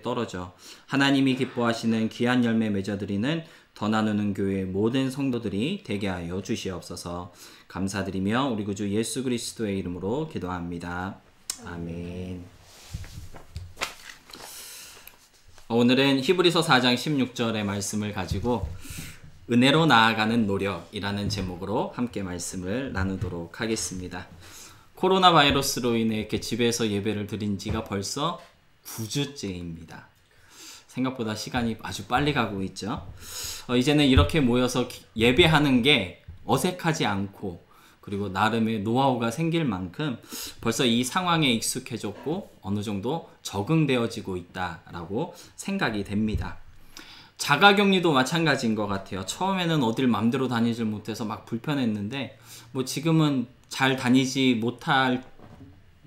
떨어져 하나님이 기뻐하시는 귀한 열매 맺어드리는 더 나누는 교회 모든 성도들이 되게 하여 주시옵소서. 감사드리며 우리 구주 예수 그리스도의 이름으로 기도합니다. 아멘. 오늘은 히브리서 4장 16절의 말씀을 가지고 은혜로 나아가는 노력이라는 제목으로 함께 말씀을 나누도록 하겠습니다. 코로나 바이러스로 인해 이렇게 집에서 예배를 드린 지가 벌써 9주째입니다. 생각보다 시간이 아주 빨리 가고 있죠. 이제는 이렇게 모여서 예배하는 게 어색하지 않고 그리고 나름의 노하우가 생길 만큼 벌써 이 상황에 익숙해졌고 어느 정도 적응되어지고 있다라고 생각이 됩니다. 자가격리도 마찬가지인 것 같아요. 처음에는 어딜 맘대로 다니질 못해서 막 불편했는데 뭐 지금은 잘 다니지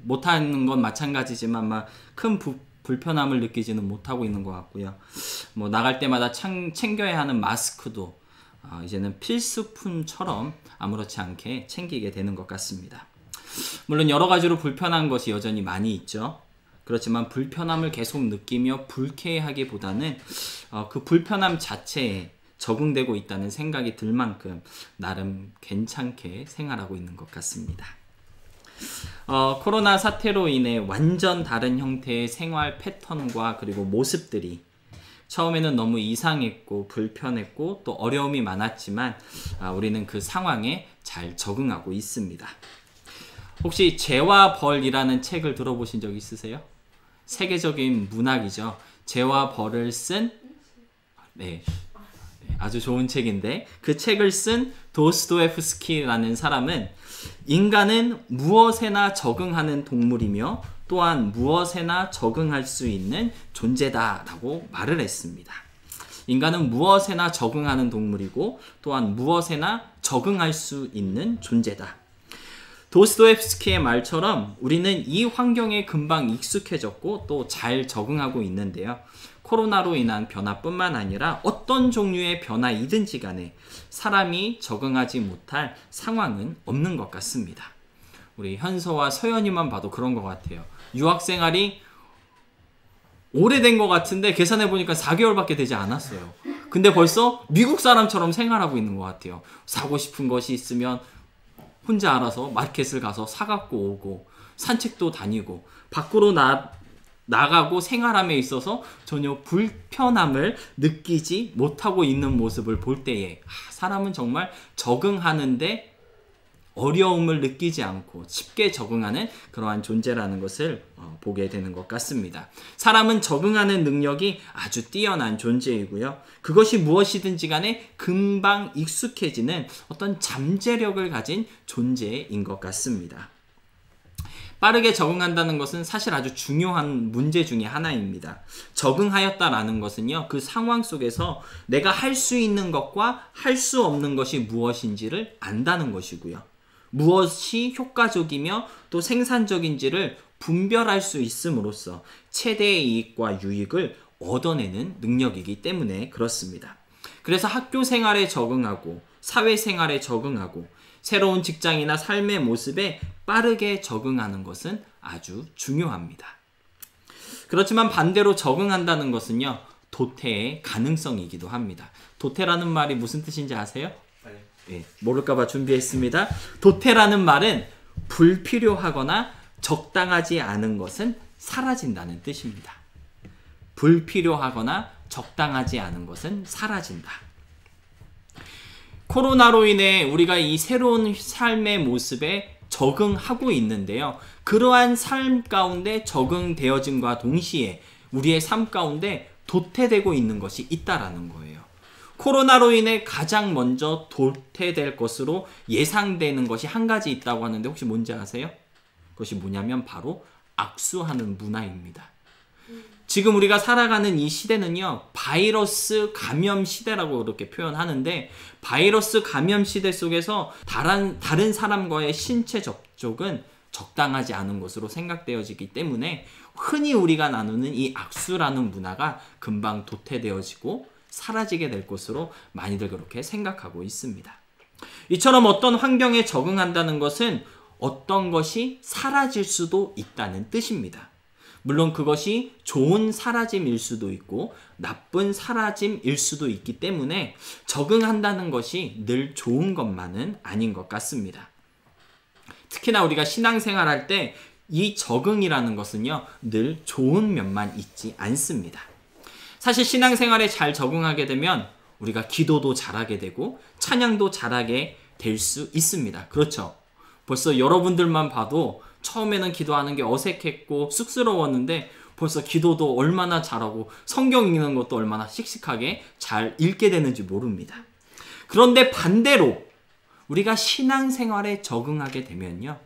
못하는 건 마찬가지지만 막 큰 불편함을 느끼지는 못하고 있는 것 같고요. 뭐 나갈 때마다 챙겨야 하는 마스크도 이제는 필수품처럼 아무렇지 않게 챙기게 되는 것 같습니다. 물론 여러 가지로 불편한 것이 여전히 많이 있죠. 그렇지만 불편함을 계속 느끼며 불쾌하기보다는 그 불편함 자체에 적응되고 있다는 생각이 들 만큼 나름 괜찮게 생활하고 있는 것 같습니다. 코로나 사태로 인해 완전 다른 형태의 생활 패턴과 그리고 모습들이 처음에는 너무 이상했고 불편했고 또 어려움이 많았지만 우리는 그 상황에 잘 적응하고 있습니다. 혹시 죄와 벌이라는 책을 들어보신 적 있으세요? 세계적인 문학이죠. 죄와 벌을 쓴 아주 좋은 책인데 그 책을 쓴 도스토옙스키라는 사람은 인간은 무엇에나 적응하는 동물이며 또한 무엇에나 적응할 수 있는 존재다라고 말을 했습니다. 인간은 무엇에나 적응하는 동물이고 또한 무엇에나 적응할 수 있는 존재다. 도스토옙스키의 말처럼 우리는 이 환경에 금방 익숙해졌고 또 잘 적응하고 있는데요. 코로나로 인한 변화뿐만 아니라 어떤 종류의 변화이든지 간에 사람이 적응하지 못할 상황은 없는 것 같습니다. 우리 현서와 서연이만 봐도 그런 것 같아요. 유학생활이 오래된 것 같은데 계산해보니까 4개월밖에 되지 않았어요. 근데 벌써 미국 사람처럼 생활하고 있는 것 같아요. 사고 싶은 것이 있으면 혼자 알아서 마켓을 가서 사갖고 오고 산책도 다니고 밖으로 나가고 생활함에 있어서 전혀 불편함을 느끼지 못하고 있는 모습을 볼 때에 사람은 정말 적응하는데 어려움을 느끼지 않고 쉽게 적응하는 그러한 존재라는 것을 보게 되는 것 같습니다. 사람은 적응하는 능력이 아주 뛰어난 존재이고요. 그것이 무엇이든지 간에 금방 익숙해지는 어떤 잠재력을 가진 존재인 것 같습니다. 빠르게 적응한다는 것은 사실 아주 중요한 문제 중에 하나입니다. 적응하였다라는 것은요, 그 상황 속에서 내가 할 수 있는 것과 할 수 없는 것이 무엇인지를 안다는 것이고요. 무엇이 효과적이며 또 생산적인지를 분별할 수 있음으로써 최대의 이익과 유익을 얻어내는 능력이기 때문에 그렇습니다. 그래서 학교 생활에 적응하고 사회생활에 적응하고 새로운 직장이나 삶의 모습에 빠르게 적응하는 것은 아주 중요합니다. 그렇지만 반대로 적응한다는 것은요, 도태의 가능성이기도 합니다. 도태라는 말이 무슨 뜻인지 아세요? 네, 모를까봐 준비했습니다. 도태라는 말은 불필요하거나 적당하지 않은 것은 사라진다는 뜻입니다. 불필요하거나 적당하지 않은 것은 사라진다. 코로나로 인해 우리가 이 새로운 삶의 모습에 적응하고 있는데요. 그러한 삶 가운데 적응되어짐과 동시에 우리의 삶 가운데 도태되고 있는 것이 있다라는 거예요. 코로나로 인해 가장 먼저 도태될 것으로 예상되는 것이 한 가지 있다고 하는데 혹시 뭔지 아세요? 그것이 뭐냐면 바로 악수하는 문화입니다. 지금 우리가 살아가는 이 시대는요, 바이러스 감염 시대라고 그렇게 표현하는데 바이러스 감염 시대 속에서 다른 사람과의 신체 접촉은 적당하지 않은 것으로 생각되어지기 때문에 흔히 우리가 나누는 이 악수라는 문화가 금방 도태되어지고 사라지게 될 것으로 많이들 그렇게 생각하고 있습니다. 이처럼 어떤 환경에 적응한다는 것은 어떤 것이 사라질 수도 있다는 뜻입니다. 물론 그것이 좋은 사라짐일 수도 있고 나쁜 사라짐일 수도 있기 때문에 적응한다는 것이 늘 좋은 것만은 아닌 것 같습니다. 특히나 우리가 신앙생활할 때 이 적응이라는 것은요, 늘 좋은 면만 있지 않습니다. 사실 신앙생활에 잘 적응하게 되면 우리가 기도도 잘하게 되고 찬양도 잘하게 될 수 있습니다. 그렇죠? 벌써 여러분들만 봐도 처음에는 기도하는 게 어색했고 쑥스러웠는데 벌써 기도도 얼마나 잘하고 성경 읽는 것도 얼마나 씩씩하게 잘 읽게 되는지 모릅니다. 그런데 반대로 우리가 신앙생활에 적응하게 되면요,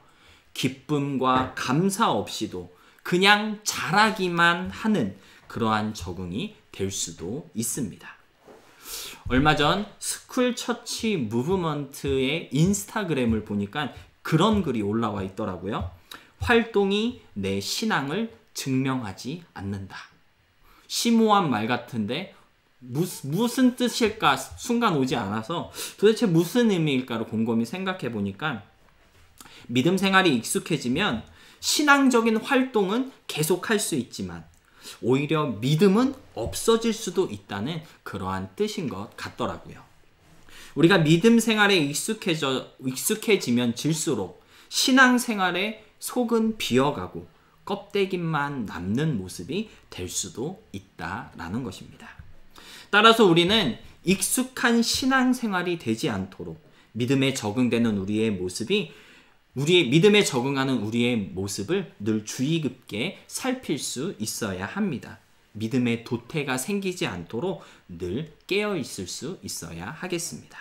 기쁨과 감사 없이도 그냥 잘하기만 하는 그러한 적응이 될 수도 있습니다. 얼마 전 스쿨 처치 무브먼트의 인스타그램을 보니까 그런 글이 올라와 있더라고요. 활동이 내 신앙을 증명하지 않는다. 심오한 말 같은데 무슨 뜻일까 순간 오지 않아서 도대체 무슨 의미일까를 곰곰이 생각해 보니까 믿음 생활이 익숙해지면 신앙적인 활동은 계속할 수 있지만 오히려 믿음은 없어질 수도 있다는 그러한 뜻인 것 같더라고요. 우리가 믿음 생활에 익숙해지면 질수록 신앙 생활에 속은 비어가고 껍데기만 남는 모습이 될 수도 있다라는 것입니다. 따라서 우리는 익숙한 신앙 생활이 되지 않도록 믿음에 적응되는 믿음에 적응하는 우리의 모습을 늘 주의 깊게 살필 수 있어야 합니다. 믿음의 도태가 생기지 않도록 늘 깨어 있을 수 있어야 하겠습니다.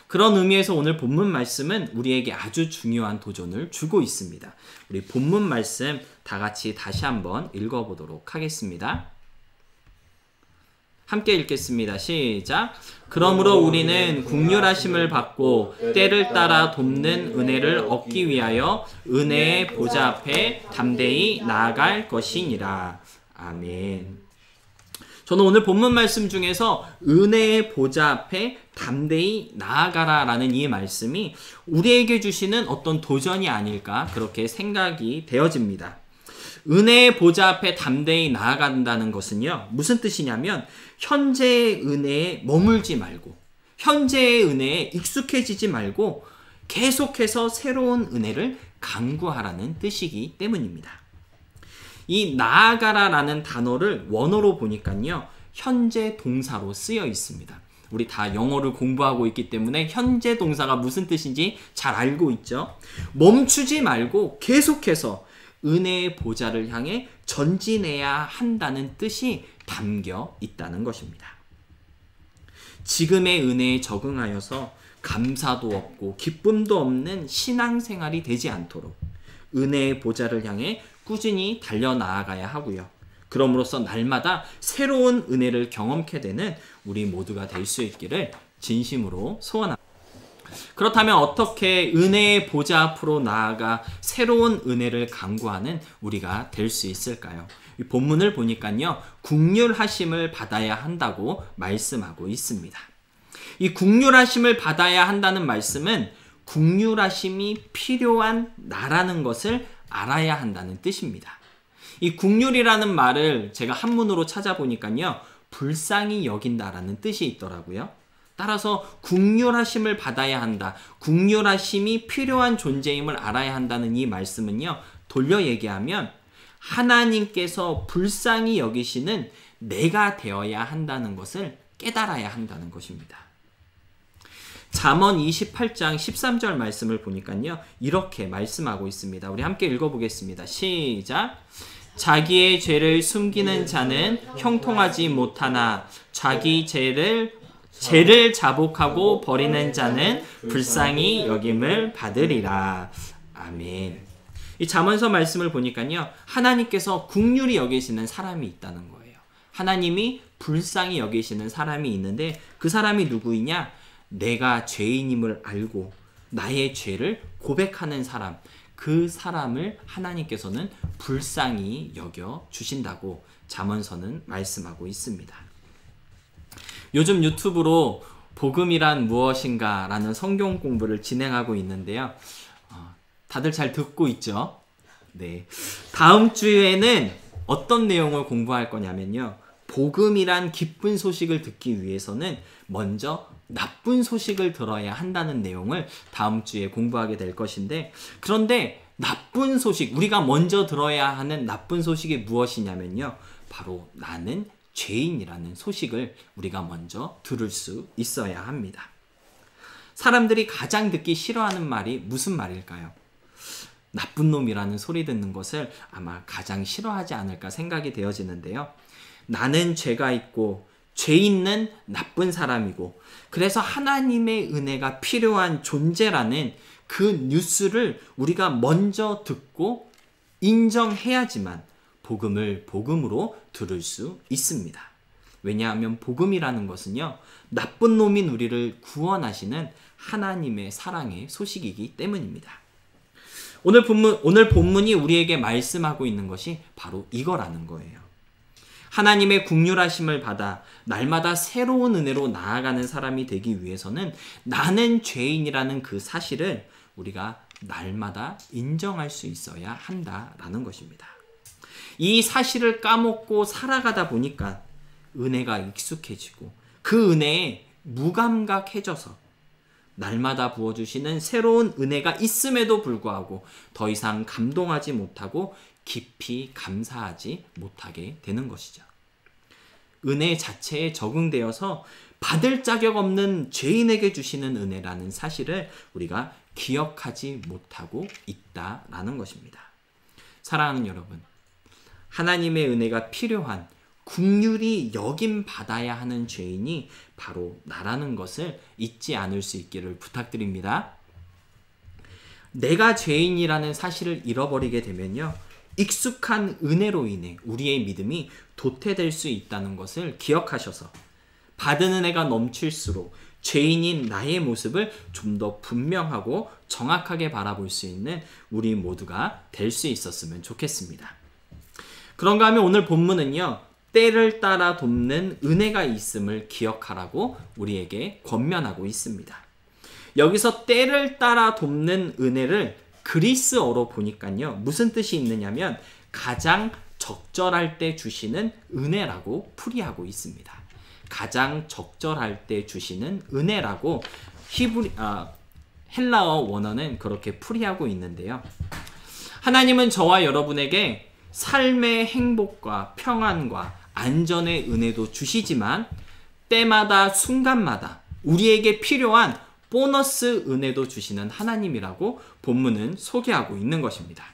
그런 의미에서 오늘 본문 말씀은 우리에게 아주 중요한 도전을 주고 있습니다. 우리 본문 말씀 다 같이 다시 한번 읽어보도록 하겠습니다. 함께 읽겠습니다. 시작. 그러므로 우리는 긍휼하심을 받고 때를 따라 돕는 은혜를 얻기 위하여 은혜의 보좌 앞에 담대히 나아갈 것이니라. 아멘. 저는 오늘 본문 말씀 중에서 은혜의 보좌 앞에 담대히 나아가라 라는 이 말씀이 우리에게 주시는 어떤 도전이 아닐까 그렇게 생각이 되어집니다. 은혜의 보좌 앞에 담대히 나아간다는 것은요, 무슨 뜻이냐면 현재의 은혜에 머물지 말고 현재의 은혜에 익숙해지지 말고 계속해서 새로운 은혜를 강구하라는 뜻이기 때문입니다. 이 나아가라 라는 단어를 원어로 보니까요, 현재 동사로 쓰여 있습니다. 우리 다 영어를 공부하고 있기 때문에 현재 동사가 무슨 뜻인지 잘 알고 있죠. 멈추지 말고 계속해서 은혜의 보좌를 향해 전진해야 한다는 뜻이 담겨 있다는 것입니다. 지금의 은혜에 적응하여서 감사도 없고 기쁨도 없는 신앙생활이 되지 않도록 은혜의 보좌를 향해 꾸준히 달려나아가야 하고요. 그럼으로써 날마다 새로운 은혜를 경험케 되는 우리 모두가 될 수 있기를 진심으로 소원합니다. 그렇다면 어떻게 은혜의 보좌 앞으로 나아가 새로운 은혜를 강구하는 우리가 될 수 있을까요? 이 본문을 보니까요, 긍휼하심을 받아야 한다고 말씀하고 있습니다. 이 긍휼하심을 받아야 한다는 말씀은 긍휼하심이 필요한 나라는 것을 알아야 한다는 뜻입니다. 이 긍휼이라는 말을 제가 한문으로 찾아보니까요, 불쌍히 여긴다라는 뜻이 있더라고요. 따라서 긍휼하심을 받아야 한다, 긍휼하심이 필요한 존재임을 알아야 한다는 이 말씀은요, 돌려 얘기하면 하나님께서 불쌍히 여기시는 내가 되어야 한다는 것을 깨달아야 한다는 것입니다. 잠언 28장 13절 말씀을 보니까요, 이렇게 말씀하고 있습니다. 우리 함께 읽어보겠습니다. 시작. 자기의 죄를 숨기는 자는 형통하지 못하나 자기 죄를 자복하고 버리는 자는 불쌍히 여김을 받으리라. 아멘. 이 잠언서 말씀을 보니까요, 하나님께서 긍휼히 여기시는 사람이 있다는 거예요. 하나님이 불쌍히 여기시는 사람이 있는데 그 사람이 누구이냐? 내가 죄인임을 알고 나의 죄를 고백하는 사람, 그 사람을 하나님께서는 불쌍히 여겨 주신다고 잠언서는 말씀하고 있습니다. 요즘 유튜브로 복음이란 무엇인가 라는 성경 공부를 진행하고 있는데요. 다들 잘 듣고 있죠? 네. 다음 주에는 어떤 내용을 공부할 거냐면요. 복음이란 기쁜 소식을 듣기 위해서는 먼저 나쁜 소식을 들어야 한다는 내용을 다음 주에 공부하게 될 것인데, 그런데 나쁜 소식, 우리가 먼저 들어야 하는 나쁜 소식이 무엇이냐면요. 바로 나는 죄인이라는 소식을 우리가 먼저 들을 수 있어야 합니다. 사람들이 가장 듣기 싫어하는 말이 무슨 말일까요? 나쁜 놈이라는 소리 듣는 것을 아마 가장 싫어하지 않을까 생각이 되어지는데요. 나는 죄가 있고 죄 있는 나쁜 사람이고 그래서 하나님의 은혜가 필요한 존재라는 그 뉴스를 우리가 먼저 듣고 인정해야지만 복음을 복음으로 들을 수 있습니다. 왜냐하면 복음이라는 것은요, 나쁜 놈인 우리를 구원하시는 하나님의 사랑의 소식이기 때문입니다. 오늘 본문이 우리에게 말씀하고 있는 것이 바로 이거라는 거예요. 하나님의 긍휼하심을 받아 날마다 새로운 은혜로 나아가는 사람이 되기 위해서는 나는 죄인이라는 그 사실을 우리가 날마다 인정할 수 있어야 한다라는 것입니다. 이 사실을 까먹고 살아가다 보니까 은혜가 익숙해지고 그 은혜에 무감각해져서 날마다 부어주시는 새로운 은혜가 있음에도 불구하고 더 이상 감동하지 못하고 깊이 감사하지 못하게 되는 것이죠. 은혜 자체에 적응되어서 받을 자격 없는 죄인에게 주시는 은혜라는 사실을 우리가 기억하지 못하고 있다라는 것입니다. 사랑하는 여러분, 하나님의 은혜가 필요한 긍휼히 여김 받아야 하는 죄인이 바로 나라는 것을 잊지 않을 수 있기를 부탁드립니다. 내가 죄인이라는 사실을 잃어버리게 되면요, 익숙한 은혜로 인해 우리의 믿음이 도태될 수 있다는 것을 기억하셔서 받은 은혜가 넘칠수록 죄인인 나의 모습을 좀 더 분명하고 정확하게 바라볼 수 있는 우리 모두가 될 수 있었으면 좋겠습니다. 그런가 하면 오늘 본문은요, 때를 따라 돕는 은혜가 있음을 기억하라고 우리에게 권면하고 있습니다. 여기서 때를 따라 돕는 은혜를 그리스어로 보니까요, 무슨 뜻이 있느냐면 가장 적절할 때 주시는 은혜라고 풀이하고 있습니다. 가장 적절할 때 주시는 은혜라고 헬라어 원어는 그렇게 풀이하고 있는데요. 하나님은 저와 여러분에게 삶의 행복과 평안과 안전의 은혜도 주시지만 때마다 순간마다 우리에게 필요한 보너스 은혜도 주시는 하나님이라고 본문은 소개하고 있는 것입니다.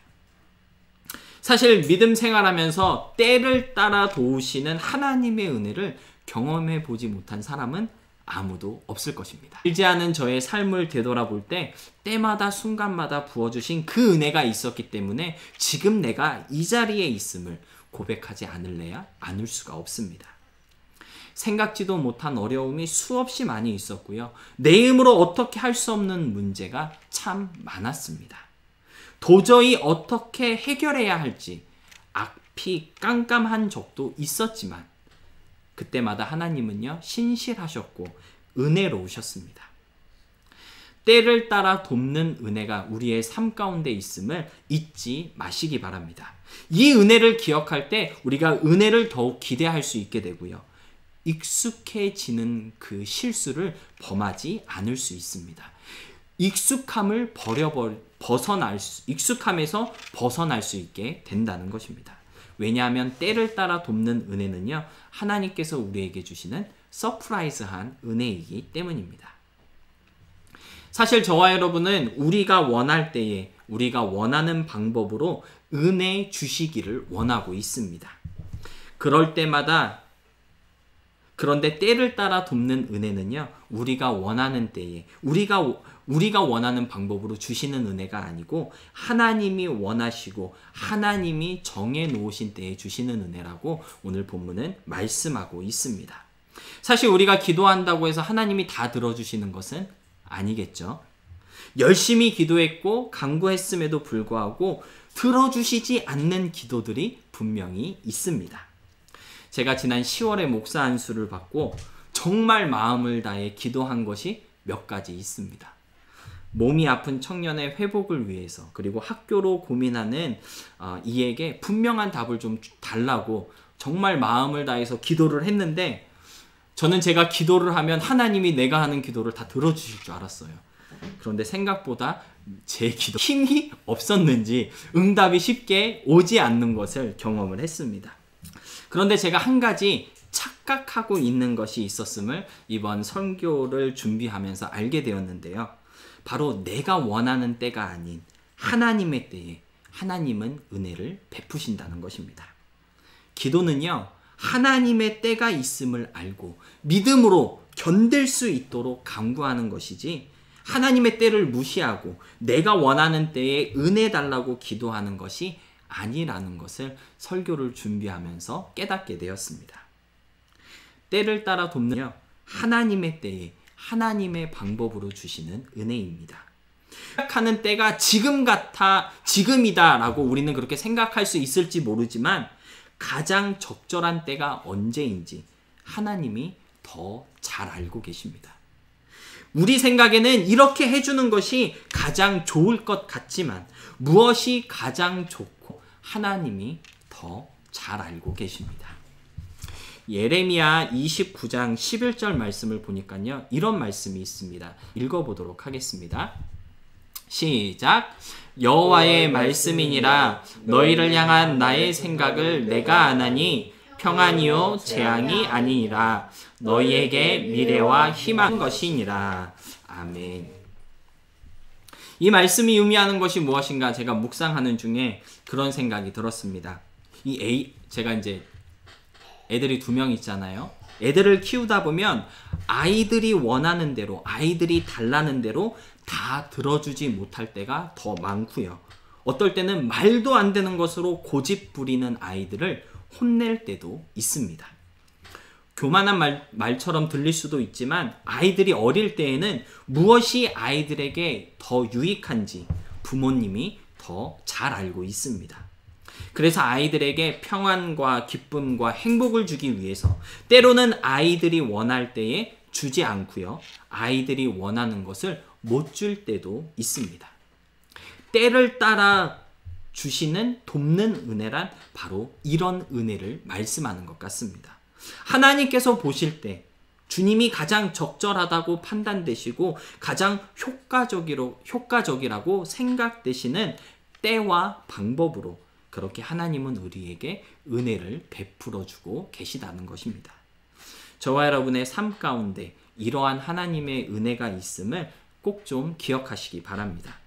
사실 믿음 생활하면서 때를 따라 도우시는 하나님의 은혜를 경험해 보지 못한 사람은 아무도 없을 것입니다. 길지 않은 저의 삶을 되돌아볼 때 때마다 순간마다 부어주신 그 은혜가 있었기 때문에 지금 내가 이 자리에 있음을 고백하지 않을 수가 없습니다. 생각지도 못한 어려움이 수없이 많이 있었고요. 내 힘으로 어떻게 할 수 없는 문제가 참 많았습니다. 도저히 어떻게 해결해야 할지 앞이 깜깜한 적도 있었지만 그때마다 하나님은요, 신실하셨고 은혜로우셨습니다. 때를 따라 돕는 은혜가 우리의 삶 가운데 있음을 잊지 마시기 바랍니다. 이 은혜를 기억할 때 우리가 은혜를 더욱 기대할 수 있게 되고요. 익숙해지는 그 실수를 범하지 않을 수 있습니다. 익숙함에서 벗어날 수 있게 된다는 것입니다. 왜냐하면 때를 따라 돕는 은혜는요, 하나님께서 우리에게 주시는 서프라이즈한 은혜이기 때문입니다. 사실 저와 여러분은 우리가 원할 때에 우리가 원하는 방법으로 은혜 주시기를 원하고 있습니다. 그럴 때마다 그런데 때를 따라 돕는 은혜는요, 우리가 원하는 때에 우리가 원하는 방법으로 주시는 은혜가 아니고 하나님이 원하시고 하나님이 정해 놓으신 때에 주시는 은혜라고 오늘 본문은 말씀하고 있습니다. 사실 우리가 기도한다고 해서 하나님이 다 들어주시는 것은 아니겠죠. 열심히 기도했고 간구했음에도 불구하고 들어주시지 않는 기도들이 분명히 있습니다. 제가 지난 10월에 목사 안수를 받고 정말 마음을 다해 기도한 것이 몇 가지 있습니다. 몸이 아픈 청년의 회복을 위해서, 그리고 학교로 고민하는 이에게 분명한 답을 좀 달라고 정말 마음을 다해서 기도를 했는데, 저는 제가 기도를 하면 하나님이 내가 하는 기도를 다 들어주실 줄 알았어요. 그런데 생각보다 제 기도 힘이 없었는지 응답이 쉽게 오지 않는 것을 경험을 했습니다. 그런데 제가 한 가지 착각하고 있는 것이 있었음을 이번 설교를 준비하면서 알게 되었는데요. 바로 내가 원하는 때가 아닌 하나님의 때에 하나님은 은혜를 베푸신다는 것입니다. 기도는요, 하나님의 때가 있음을 알고 믿음으로 견딜 수 있도록 간구하는 것이지, 하나님의 때를 무시하고 내가 원하는 때에 은혜 달라고 기도하는 것이 아니라는 것을 설교를 준비하면서 깨닫게 되었습니다. 때를 따라 돕는요, 하나님의 때에 하나님의 방법으로 주시는 은혜입니다. 생각하는 때가 지금 같아, 지금이다 라고 우리는 그렇게 생각할 수 있을지 모르지만, 가장 적절한 때가 언제인지 하나님이 더 잘 알고 계십니다. 우리 생각에는 이렇게 해주는 것이 가장 좋을 것 같지만, 무엇이 가장 좋고 하나님이 더 잘 알고 계십니다. 예레미야 29장 11절 말씀을 보니까요, 이런 말씀이 있습니다. 읽어보도록 하겠습니다. 시작. 여호와의 말씀이니라. 너희를 향한 나의 생각을 내가 아나니 평안이요 재앙이 아니니라. 너희에게 미래와 희망 것이니라. 아멘. 이 말씀이 의미하는 것이 무엇인가 제가 묵상하는 중에 그런 생각이 들었습니다. 제가 이제 애들이 2명 있잖아요. 애들을 키우다 보면 아이들이 원하는 대로, 아이들이 달라는 대로 다 들어주지 못할 때가 더 많고요. 어떨 때는 말도 안 되는 것으로 고집 부리는 아이들을 혼낼 때도 있습니다. 교만한 말처럼 들릴 수도 있지만, 아이들이 어릴 때에는 무엇이 아이들에게 더 유익한지 부모님이 더 잘 알고 있습니다. 그래서 아이들에게 평안과 기쁨과 행복을 주기 위해서 때로는 아이들이 원할 때에 주지 않고요, 아이들이 원하는 것을 못 줄 때도 있습니다. 때를 따라 주시는 돕는 은혜란 바로 이런 은혜를 말씀하는 것 같습니다. 하나님께서 보실 때 주님이 가장 적절하다고 판단되시고 가장 효과적이라고 생각되시는 때와 방법으로 그렇게 하나님은 우리에게 은혜를 베풀어 주고 계시다는 것입니다. 저와 여러분의 삶 가운데 이러한 하나님의 은혜가 있음을 꼭 좀 기억하시기 바랍니다.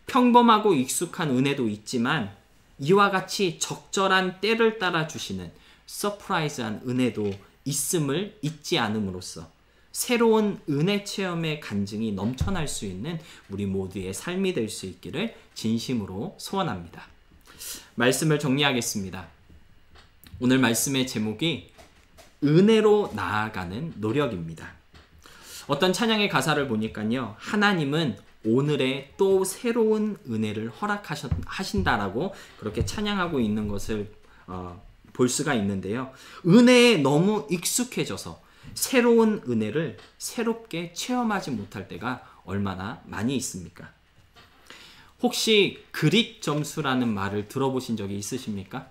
평범하고 익숙한 은혜도 있지만, 이와 같이 적절한 때를 따라 주시는 서프라이즈한 은혜도 있음을 잊지 않음으로써 새로운 은혜 체험의 간증이 넘쳐날 수 있는 우리 모두의 삶이 될 수 있기를 진심으로 소원합니다. 말씀을 정리하겠습니다. 오늘 말씀의 제목이 은혜로 나아가는 노력입니다. 어떤 찬양의 가사를 보니까요, 하나님은 오늘의 또 새로운 은혜를 허락하신다라고 그렇게 찬양하고 있는 것을 볼 수가 있는데요. 은혜에 너무 익숙해져서 새로운 은혜를 새롭게 체험하지 못할 때가 얼마나 많이 있습니까? 혹시 그릿 점수라는 말을 들어보신 적이 있으십니까?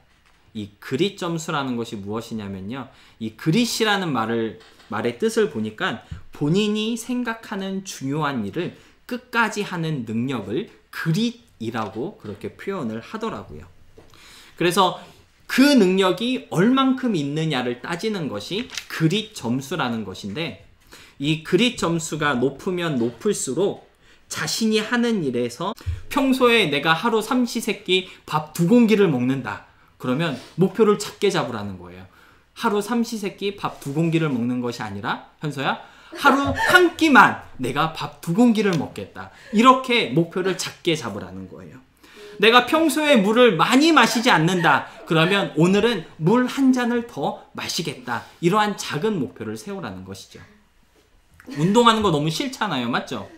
이 그릿 점수라는 것이 무엇이냐면요, 이 그릿이라는 말의 뜻을 보니까 본인이 생각하는 중요한 일을 끝까지 하는 능력을 그릿이라고 그렇게 표현을 하더라고요. 그래서 그 능력이 얼만큼 있느냐를 따지는 것이 그릿 점수라는 것인데, 이 그릿 점수가 높으면 높을수록 자신이 하는 일에서 평소에 내가 하루 삼시세끼 밥 2공기를 먹는다. 그러면 목표를 작게 잡으라는 거예요. 하루 삼시세끼 밥 2공기를 먹는 것이 아니라, 현서야, 하루 한 끼만 내가 밥 2공기를 먹겠다. 이렇게 목표를 작게 잡으라는 거예요. 내가 평소에 물을 많이 마시지 않는다. 그러면 오늘은 물 한 잔을 더 마시겠다. 이러한 작은 목표를 세우라는 것이죠. 운동하는 거 너무 싫잖아요. 맞죠?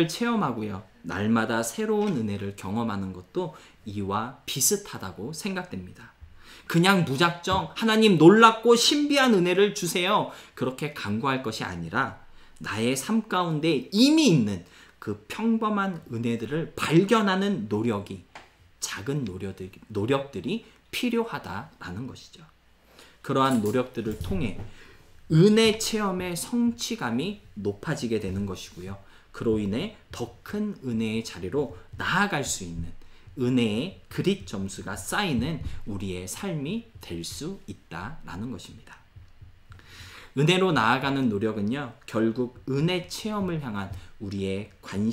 체험하고요, 날마다 새로운 은혜를 경험하는 것도 이와 비슷하다고 생각됩니다. 그냥 무작정 하나님 놀랍고 신비한 은혜를 주세요, 그렇게 간구할 것이 아니라 나의 삶 가운데 이미 있는 그 평범한 은혜들을 발견하는 노력이, 작은 노력들이 필요하다라는 것이죠. 그러한 노력들을 통해 은혜 체험의 성취감이 높아지게 되는 것이고요. 그로 인해 더 큰 은혜의 자리로 나아갈 수 있는 은혜의 그릿 점수가 쌓이는 우리의 삶이 될 수 있다라는 것입니다. 은혜로 나아가는 노력은요, 결국 은혜 체험을 향한 우리의 관심